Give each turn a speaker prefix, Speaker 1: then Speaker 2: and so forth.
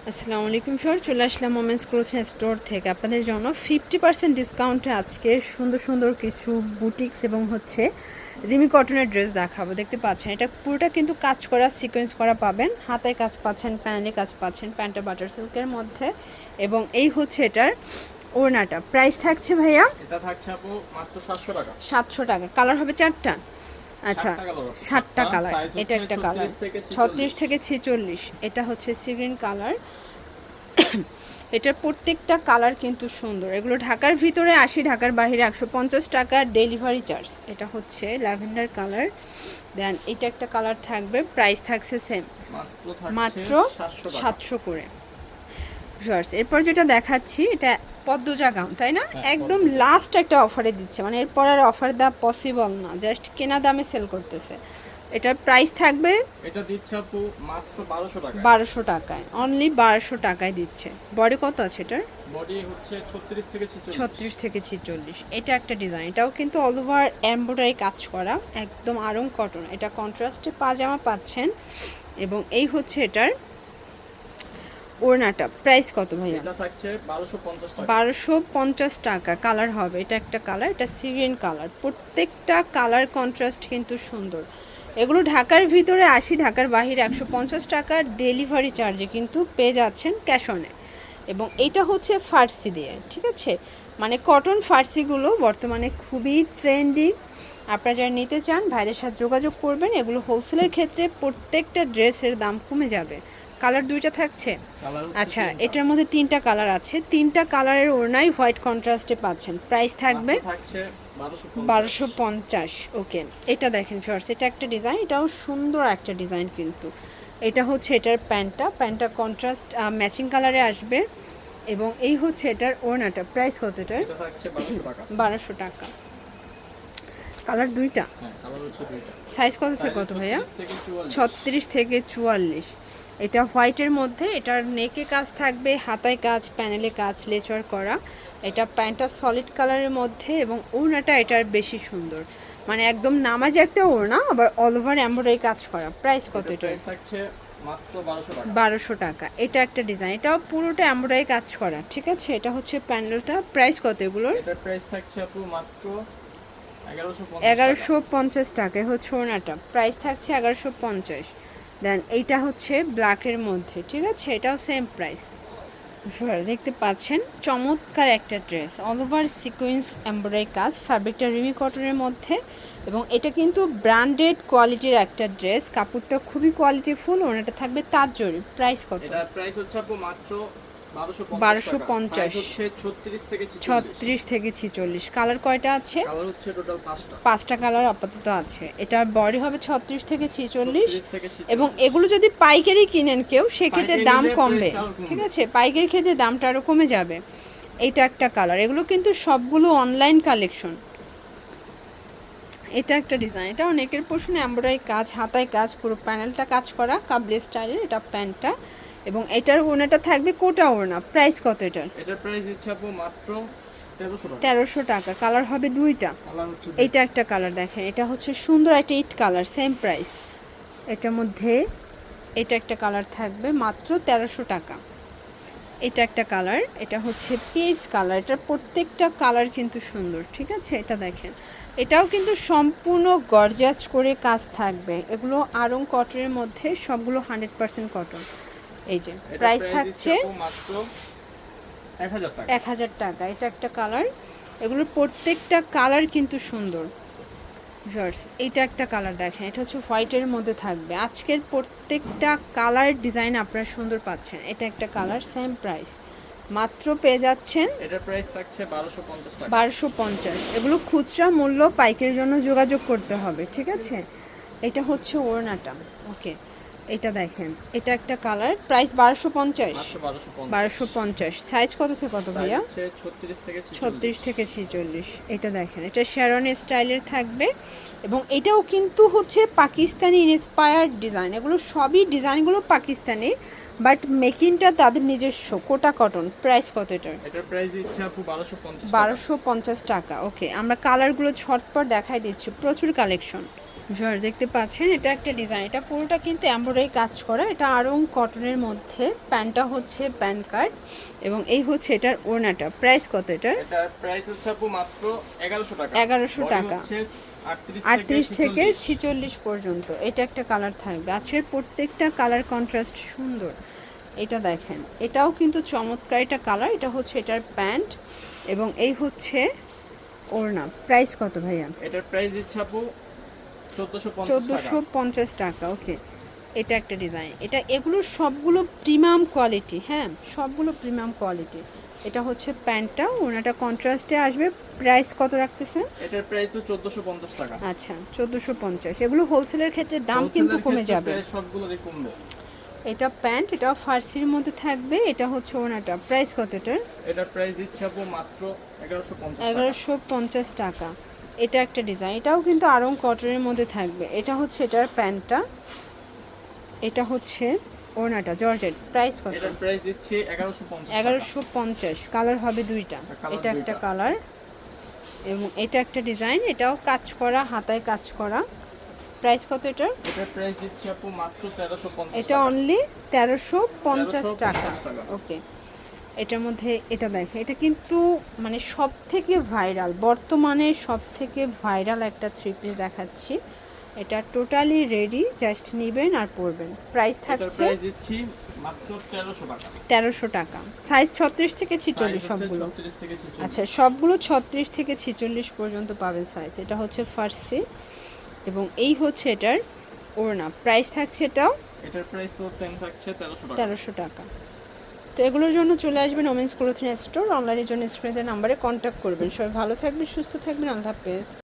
Speaker 1: আসসালামু আলাইকুম স্যার, চলে আসলাম মোমেন্টস ক্লোথিং স্টোর থেকে আপনাদের জন্য 50% ডিসকাউন্টে আজকে সুন্দর সুন্দর কিছু বুটিক্স এবং হচ্ছে রিমি কটনের ড্রেস দেখাবো। দেখতে পাচ্ছেন এটা পুরোটা কিন্তু কাজ করা, সিকোয়েন্স করা পাবেন, হাতায় কাজ পাচ্ছেন, প্যানেলে কাজ পাচ্ছেন, প্যান্টটা বাটার সিল্কের মধ্যে। এবং এই হচ্ছে এটার ওড়নাটা। প্রাইস থাকছে ভাইয়া,
Speaker 2: এটা থাকছে আপু মাত্র 700 টাকা।
Speaker 1: 700 টাকা। কালার হবে 4টা। আচ্ছা, 7টা কালার। এটা একটা কালার 36 থেকে 46, এটা হচ্ছে সি গ্রিন কালার। এটার প্রত্যেকটা কালার কিন্তু সুন্দর। এগুলো ঢাকার ভিতরে 80, ঢাকার বাইরে 150 টাকা ডেলিভারি চার্জ। এটা হচ্ছে ল্যাভেন্ডার কালার। দেন এটা একটা কালার থাকবে, প্রাইস থাকছে সেম, মাত্র 700 করে। এরপর যেটা দেখাচ্ছি এটা পদ্মজা গাউন, তাই না? একদম লাস্ট একটা অফারে দিচ্ছে, মানে এরপর আর অফার দেওয়া পসিবল না, জাস্ট কেনা দামে সেল করতেছে। এটার প্রাইস থাকবে,
Speaker 2: এটা দিচ্ছে আপু মাত্র 1200 টাকা।
Speaker 1: 1200 টাকায়, অনলি 1200 টাকায় দিচ্ছে। বডি কত আছে এটার?
Speaker 2: বডি হচ্ছে 36 থেকে 46।
Speaker 1: 36 থেকে 46। এটা একটা ডিজাইন, এটাও কিন্তু অল ওভার এমব্রয়ডারি কাজ করা, একদম আরং কটন। এটা কন্ট্রাস্টে পাজামা পাচ্ছেন। এবং এই হচ্ছে এটার ওড়নাটা। প্রাইস কত ভাইয়া?
Speaker 2: এটা থাকছে 1250 টাকা।
Speaker 1: 1250 টাকা। কালার হবে, এটা একটা কালার, এটা সিরিয়ান কালার। প্রত্যেকটা কালার কন্ট্রাস্ট কিন্তু সুন্দর। এগুলো ঢাকার ভিতরে 80, ঢাকার বাহিরে 150 টাকার ডেলিভারি চার্জে কিন্তু পেয়ে যাচ্ছেন ক্যাশ অনে। এবং এটা হচ্ছে ফার্সি দিয়ে, ঠিক আছে? মানে কটন ফার্সিগুলো বর্তমানে খুবই ট্রেন্ডিং। আপনারা যারা নিতে চান ভাইদের সাথে যোগাযোগ করবেন। এগুলো হোলসেলের ক্ষেত্রে প্রত্যেকটা ড্রেসের দাম কমে যাবে। কালার দুইটা থাকছে। আচ্ছা, এটার মধ্যে 3টা কালার আছে, 3টা কালারের ওড়নাই হোয়াইট কন্ট্রাস্টে পাচ্ছেন। প্রাইস থাকবে 1250। ওকে, এটা দেখেন শর্টস, এটা একটা ডিজাইন, এটাও সুন্দর একটা ডিজাইন কিন্তু। এটা হচ্ছে এটার প্যান্টটা কন্ট্রাস্ট ম্যাচিং কালারে আসবে। এবং এই হচ্ছে এটার ওড়নাটা। প্রাইস কত এটার?
Speaker 2: এটা থাকছে 1200 টাকা।
Speaker 1: 1200 টাকা। কালার দুইটা।
Speaker 2: হ্যাঁ, কালার হচ্ছে দুইটা।
Speaker 1: সাইজ কত থেকে কত ভাইয়া? 36 থেকে 44। এটা হোয়াইটের মধ্যে, এটার নেকে কাজ থাকবে, হাতায় কাজ, প্যানেলে কাজ, লেচার করা। এটা প্যান্টটা সলিড কালারের মধ্যে এবং ওড়নাটা এটার বেশি সুন্দর, মানে একদম নামাজি একটা ওড়না, আবার অল ওভার এমব্রয়ডারি কাজ করা। প্রাইস কত এটা?
Speaker 2: প্রাইস থাকছে মাত্র 1200 টাকা।
Speaker 1: 1200 টাকা। এটা একটা ডিজাইন, এটাও পুরোটা এমব্রয়ডারি কাজ করা, ঠিক আছে? এটা হচ্ছে প্যানেলটা। প্রাইস কত এগুলোর?
Speaker 2: এটার প্রাইস থাকছে আপু মাত্র 1150 টাকা।
Speaker 1: 1150 টাকা হচ্ছে ওড়নাটা। প্রাইস থাকছে 1150। দেন এইটা হচ্ছে ব্ল্যাকের মধ্যে, ঠিক আছে? এটাও সেম প্রাইস। দেখতে পাচ্ছেন চমৎকার একটা dress, all over sequence embroidery কাজ, ফ্যাব্রিকটা রিমি কটনের মধ্যে। এবং এটা কিন্তু ব্র্যান্ডেড কোয়ালিটির একটা ড্রেস, কাপড়টা খুবই কোয়ালিটিফুল। ওনাটা থাকবে তাঁত জরি। প্রাইস কত?
Speaker 2: এটার প্রাইস হচ্ছে আপু মাত্র
Speaker 1: 1250। 36 থেকে 46। কালার কয়টা আছে?
Speaker 2: কালার হচ্ছে টোটাল 5টা।
Speaker 1: 5টা কালার আপাতত আছে। এটার বডি হবে 36 থেকে 46।
Speaker 2: 36 থেকে 46।
Speaker 1: এবং এগুলো যদি পাইকারি কিনেন কেউ, সেক্ষেত্রে
Speaker 2: পাইকারি
Speaker 1: দাম
Speaker 2: নিলে
Speaker 1: কমবে,
Speaker 2: প্রাইসটা আরো কমবে।
Speaker 1: ঠিক আছে? পাইকারি ক্ষেত্রে দামটা আরও কমে যাবে। এইটা একটা কালার। এগুলো কিন্তু সবগুলো অনলাইন কালেকশন। এটা একটা ডিজাইন, এটা অনেকের পোর্শনে এমব্রয়ডারি কাজ, হাতায় কাজ, পুরো প্যানেলটা কাজ করা কাবলি স্টাইলের। এটা প্যান্টটা এবং এটার ওড়নাটা থাকবে কোটা ওড়না। প্রাইস কত এটার?
Speaker 2: এটার প্রাইস দিচ্ছে আপু মাত্র 1300 টাকা।
Speaker 1: 1300 টাকা। কালার হবে দুইটা।
Speaker 2: কালার হচ্ছে
Speaker 1: এইটা একটা কালার দেখেন, এটা হচ্ছে সুন্দর একটা ইট কালার, সেম প্রাইস। এটার মধ্যে এটা একটা কালার থাকবে, মাত্র 1300 টাকা। এটা একটা কালার, এটা হচ্ছে পিস কালার। এটার প্রত্যেকটা কালার কিন্তু সুন্দর, ঠিক আছে? এটা দেখেন, এটাও কিন্তু সম্পূর্ণ গর্জিয়াস করে কাজ থাকবে। এগুলো আরং কটনের মধ্যে, সবগুলো 100% কটন। এই যে প্রাইস থাকছে
Speaker 2: মাত্র 1000 টাকা।
Speaker 1: 1000 টাকা। এটা একটা কালার, এগুলোর প্রত্যেকটা কালার কিন্তু সুন্দর। এইটা একটা কালার দেখেন, এটা হচ্ছে হোয়াইটের মধ্যে থাকবে। আজকের প্রত্যেকটা কালার ডিজাইন আপনারা সুন্দর পাচ্ছেন। এটা একটা কালার, সেম প্রাইস, মাত্র পেয়ে যাচ্ছেন।
Speaker 2: এটার প্রাইস থাকছে 1250 টাকা।
Speaker 1: 1250। এগুলো খুচরা মূল্য, পাইকারির জন্য যোগাযোগ করতে হবে, ঠিক আছে? এটা হচ্ছে ওড়নাটা। ওকে, এটা দেখেন, এটা একটা কালার, প্রাইস 1250।
Speaker 2: মাত্র 1250।
Speaker 1: 1250। সাইজ কত থেকে কত ভাইয়া?
Speaker 2: হচ্ছে 36 থেকে 46।
Speaker 1: 36 থেকে 46। এটা দেখেন, এটা শেরওয়ানি স্টাইলের থাকবে। এবং এটাও কিন্তু হচ্ছে পাকিস্তানি ইন্সপায়ার্ড ডিজাইন। এগুলো সবই ডিজাইনগুলো পাকিস্তানি, বাট মেকিংটা তাদের নিজস্ব, কোটা কটন। প্রাইস কত এটার?
Speaker 2: এটার প্রাইস দিচ্ছে আপু 1250 টাকা।
Speaker 1: 1250 টাকা। ওকে, আমরা কালারগুলো ঝটপট দেখাই দিচ্ছি, প্রচুর কালেকশন। ভিউয়ার দেখতে পাচ্ছেন এটা একটা ডিজাইন, এটা পুরোটা কিন্তু এমব্রয়ডারি কাজ করা, এটা আড়ং কটনের মধ্যে। প্যান্টটা হচ্ছে প্যান্ট কাট এবং এই হচ্ছে এটার ওড়নাটা। প্রাইস কত এটার?
Speaker 2: এটার প্রাইস হচ্ছে আপু মাত্র 1100 টাকা।
Speaker 1: 1100 টাকা, 38 থেকে
Speaker 2: 46
Speaker 1: 46 পর্যন্ত। এটা একটা কালার থাকবে। আজকের প্রত্যেকটা কালার কন্ট্রাস্ট সুন্দর। এটা দেখেন, এটাও কিন্তু চমৎকার একটা কালার। এটা হচ্ছে এটার প্যান্ট এবং এই হচ্ছে ওড়না। প্রাইস কত ভাইয়া?
Speaker 2: এটার প্রাইস দিচ্ছে আপু
Speaker 1: 1450 টাকা। ওকে, এটা একটা ডিজাইন। এগুলো সবগুলো প্রিমিয়াম কোয়ালিটি, হ্যাঁ সবগুলো প্রিমিয়াম কোয়ালিটি। এটা হচ্ছে প্যান্টটা, ওনাটা কন্ট্রাস্টে আসবে। প্রাইস কত রাখতেছেন?
Speaker 2: এটার প্রাইস 1450 টাকা।
Speaker 1: আচ্ছা 1450। এগুলো হোলসেলের ক্ষেত্রে দাম কিন্তু কমে যাবে,
Speaker 2: সবগুলোরই কমবে।
Speaker 1: এটা প্যান্ট, এটাও ফার্সির মধ্যে থাকবে। এটা হচ্ছে ওনাটা। প্রাইস কত এটার?
Speaker 2: এটার প্রাইস দিচ্ছে আপু মাত্র 1150 টাকা।
Speaker 1: 1150 টাকা। এটা একটা ডিজাইন, এটাও কিন্তু আড়ং কটনের মধ্যে থাকবে। এটা হচ্ছে এটার প্যান্টটা, এটা হচ্ছে ওড়নাটা জর্জেট। প্রাইস কত?
Speaker 2: এটার প্রাইস দিচ্ছি 1150 টাকা।
Speaker 1: 1150। কালার হবে দুইটা, এটা একটা কালার এবং এটা একটা ডিজাইন। এটাও কাজ করা, হাতায় কাজ করা। প্রাইস কত এটার?
Speaker 2: এটার প্রাইস দিচ্ছি আপু মাত্র 1350
Speaker 1: এটা
Speaker 2: টাকা।
Speaker 1: অনলি 1350 টাকা।
Speaker 2: 1350 টাকা।
Speaker 1: ওকে, এটার মধ্যে এটা দেখেন, এটা কিন্তু মানে সব থেকে ভাইরাল, বর্তমানে সব থেকে ভাইরাল একটা থ্রি পিস দেখাচ্ছি। এটা টোটালি রেডি, জাস্ট নেবেন আর পরবেন। প্রাইস
Speaker 2: এটার
Speaker 1: থাকছে
Speaker 2: প্রাইস দিচ্ছি মাত্র 1300 টাকা।
Speaker 1: 1300 টাকা। সাইজ 36 থেকে 46 সবগুলো।
Speaker 2: 36 থেকে 46।
Speaker 1: আচ্ছা, সবগুলো 36 থেকে 46 পর্যন্ত পাবেন সাইজ। এটা হচ্ছে ফার্সি এবং এই হচ্ছে এটার ওড়না। প্রাইস থাকছে এটাও
Speaker 2: এটার প্রাইস তো সেম থাকছে 1300 টাকা।
Speaker 1: 1300 টাকা। তো এগুলোর জন্য চলে আসবেন ওমেন্স ক্লোথিং স্টোর। অনলাইনের জন্য স্ক্রিনের নাম্বারে কন্ট্যাক্ট করবেন। সবাই ভালো থাকবেন, সুস্থ থাকবেন। আল্লাহ হাফেজ।